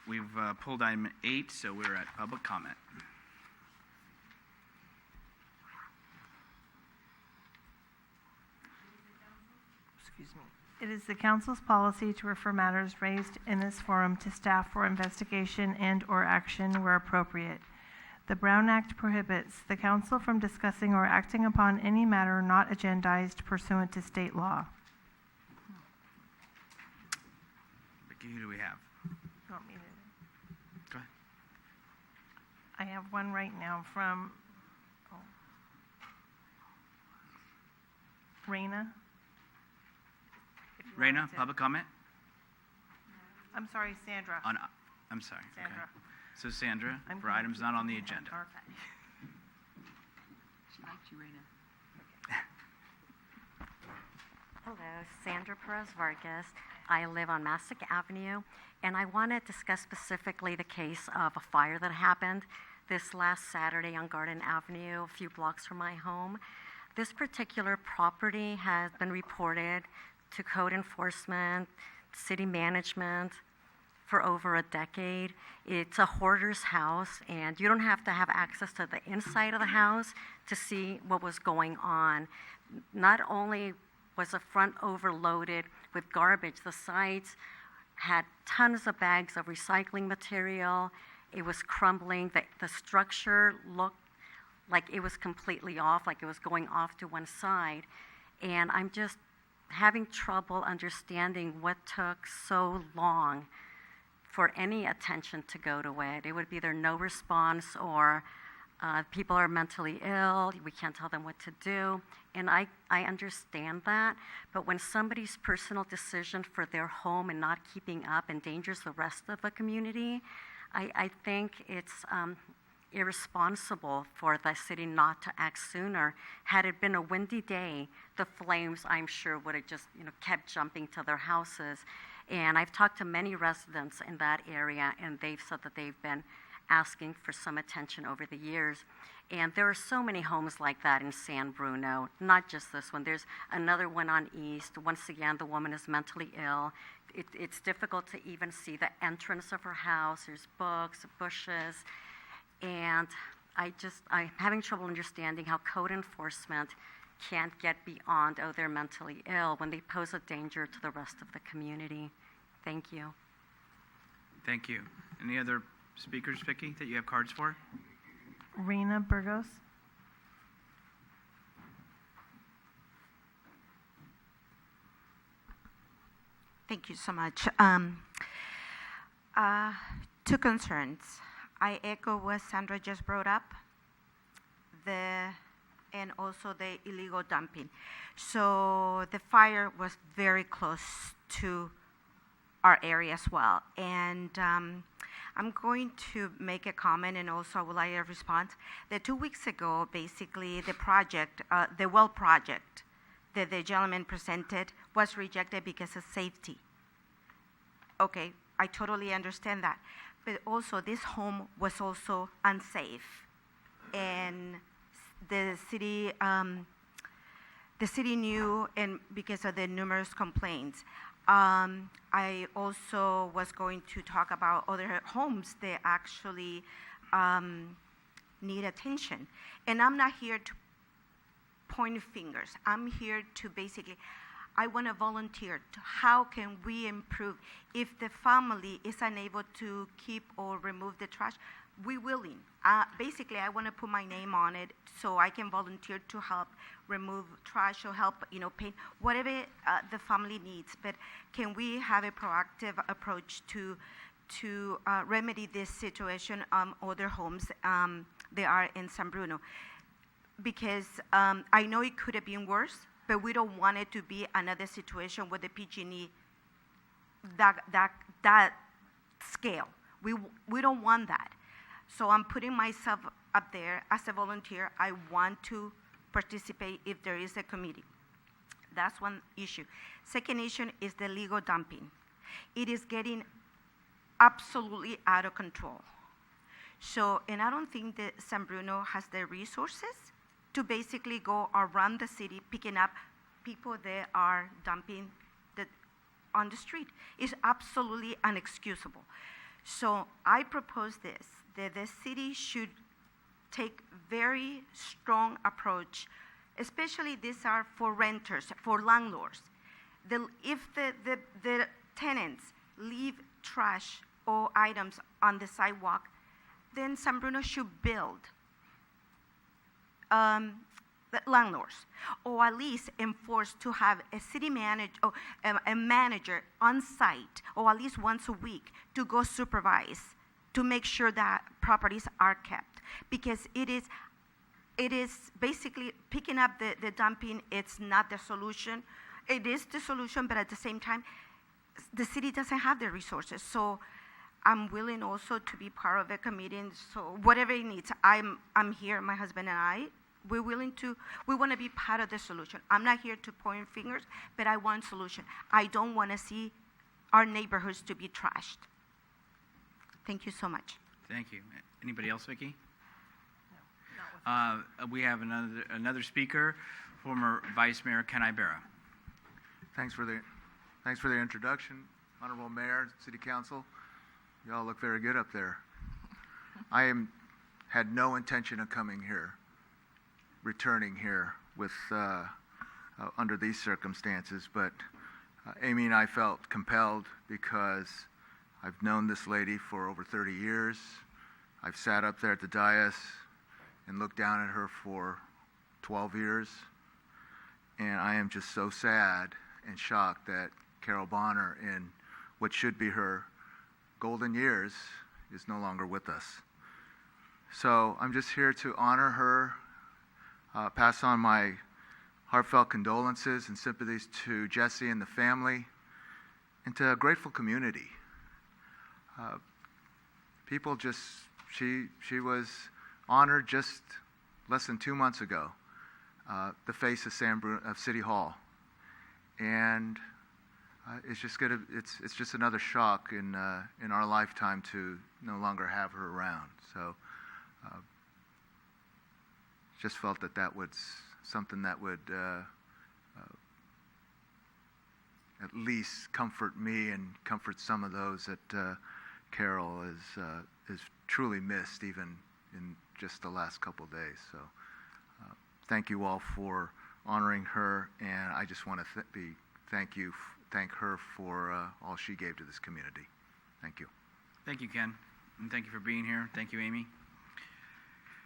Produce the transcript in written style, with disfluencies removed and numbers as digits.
we've pulled item 8, so we're at public comment. Excuse me. It is the council's policy to refer matters raised in this forum to staff for investigation and/or action where appropriate. The Brown Act prohibits the council from discussing or acting upon any matter not agendized pursuant to state law. Vicky, who do we have? You want me to? Go ahead. I have one right now from Raina. Raina, public comment? I'm sorry, Sandra. I'm sorry. Sandra. Okay. So Sandra, I'm for going items to not on the keep agenda. Okay. She liked you, Raina. Hello, Sandra Perez Vargas. I live on Massac Avenue, and I want to discuss specifically the case of a fire that happened this last Saturday on Garden Avenue, a few blocks from my home. This particular property has been reported to code enforcement, city management for over a decade. It's a hoarder's house, and you don't have to have access to the inside of the house to see what was going on. Not only was the front overloaded with garbage, the sides had tons of bags of recycling material. It was crumbling. The structure looked like it was completely off, like it was going off to one side. And I'm just having trouble understanding what took so long for any attention to go to it. It would be either no response or people are mentally ill, we can't tell them what to do. And I understand that, but when somebody's personal decision for their home and not keeping up endangers the rest of the community, I think it's irresponsible for the city not to act sooner. Had it been a windy day, the flames, I'm sure, would have just kept jumping to their houses. And I've talked to many residents in that area, and they've said that they've been asking for some attention over the years. And there are so many homes like that in San Bruno, not just this one. There's another one on East. Once again, the woman is mentally ill. It's difficult to even see the entrance of her house. There's books, bushes. And I'm having trouble understanding how code enforcement can't get beyond, oh, they're mentally ill, when they pose a danger to the rest of the community. Thank you. Thank you. Any other speakers, Vicky, that you have cards for? Rena Burgos. Thank you so much. Two concerns. I echo what Sandra just brought up, and also the illegal dumping. So the fire was very close to our area as well. And I'm going to make a comment, and also I would like a response. That 2 weeks ago, basically, the project, the well project that the gentleman presented was rejected because of safety. Okay, I totally understand that. But also, this home was also unsafe, and the city knew, and because of the numerous complaints. I also was going to talk about other homes that actually need attention, and I'm not here to point fingers. I'm here to basically, I want to volunteer to how can we improve. If the family is unable to keep or remove the trash, we're willing. Basically, I want to put my name on it so I can volunteer to help remove trash or help, paint, whatever the family needs. But can we have a proactive approach to remedy this situation on other homes they are in San Bruno? Because I know it could have been worse, but we don't want it to be another situation with the PG&E that scale. We don't want that. So I'm putting myself up there as a volunteer. I want to participate if there is a committee. That's one issue. Second issue is the legal dumping. It is getting absolutely out of control. So, and I don't think that San Bruno has the resources to basically go around the city picking up people that are dumping on the street. It's absolutely unexcusable. So I propose this, that the city should take very strong approach, especially these are for renters, for landlords. If the tenants leave trash or items on the sidewalk, then San Bruno should build the landlords, or at least enforce to have a city manager or a manager on site, or at least once a week to go supervise to make sure that properties are kept, because it is basically picking up the dumping. It's not the solution. It is the solution, but at the same time, the city doesn't have the resources. So I'm willing also to be part of a committee. And so whatever it needs, I'm here, my husband and I. We want to be part of the solution. I'm not here to point fingers, but I want solution. I don't want to see our neighborhoods to be trashed. Thank you so much. Thank you. Anybody else, Vicki? We have another speaker, former Vice Mayor Ken Ibarra. Thanks for the introduction, Honorable Mayor, City Council. You all look very good up there. Had no intention of coming here, returning here with under these circumstances, but Amy and I felt compelled because I've known this lady for over 30 years. I've sat up there at the dais and looked down at her for 12 years, and I am just so sad and shocked that Carol Bonner, in what should be her golden years, is no longer with us. So I'm just here to honor her, pass on my heartfelt condolences and sympathies to Jesse and the family, and to a grateful community. She was honored just less than 2 months ago, the face of City Hall, and it's just another shock in our lifetime to no longer have her around. So, just felt that was something that would at least comfort me and comfort some of those that Carol is truly missed, even in just the last couple of days. So thank you all for honoring her, and I just want to thank her for all she gave to this community. Thank you. Thank you, Ken, and thank you for being here. Thank you, Amy.